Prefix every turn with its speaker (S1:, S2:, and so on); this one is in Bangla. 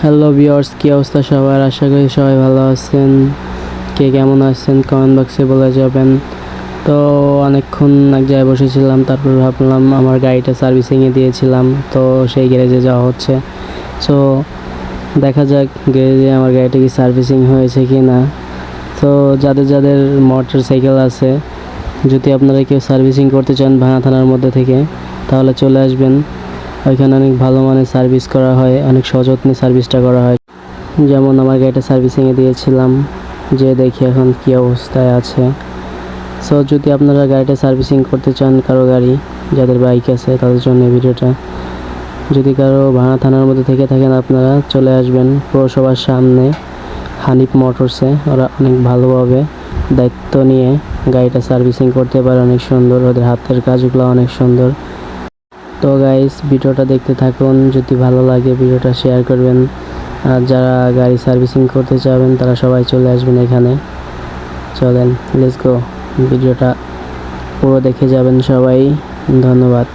S1: হ্যালো ভিউয়ার্স, কি অবস্থা সবার? আশা করি সবাই ভালো আছেন। কে কেমন আছেন কমেন্ট বক্সে বলে যাবেন। তো অনেকক্ষণ এক জায়গায় বসেছিলাম, তারপর ভাবলাম আমার গাড়িটা সার্ভিসিংয়ে দিয়েছিলাম, তো সেই গ্যারেজে যাওয়া হচ্ছে। সো দেখা যাক গ্যারেজে আমার গাড়িটা কি সার্ভিসিং হয়েছে কি না। তো যাদের যাদের মোটর সাইকেল আছে, যদি আপনারা কেউ সার্ভিসিং করতে চান ভাঙা থানার মধ্যে থেকে, তাহলে চলে আসবেন। ওইখানে অনেক ভালো মানের সার্ভিস করা হয়, অনেক সযত্নে সার্ভিসটা করা হয়। যেমন আমার গাড়িটা সার্ভিসিংয়ে দিয়েছিলাম, যে দেখি এখন কি অবস্থায় আছে। সো যদি আপনারা গাড়িটা সার্ভিসিং করতে চান, কারো গাড়ি, যাদের বাইক আছে তাদের জন্য ভিডিওটা। যদি কারো ভাঙা থানার মধ্যে থেকে থাকেন, আপনারা চলে আসবেন পৌরসভার সামনে হানিফ মোটরসে। ওরা অনেক ভালোভাবে দায়িত্ব নিয়ে গাড়িটা সার্ভিসিং করতে পারে, অনেক সুন্দর, ওদের হাতের কাজগুলো অনেক সুন্দর। তো গাইস, ভিডিওটা দেখতে থাকুন, যদি ভালো লাগে ভিডিওটা শেয়ার করবেন। আর যারা গাড়ি সার্ভিসিং করতে চাবেন তারা সবাই চলে আসবেন এখানে। চলেন, লেটস গো, ভিডিওটা পুরো দেখে যাবেন সবাই। ধন্যবাদ।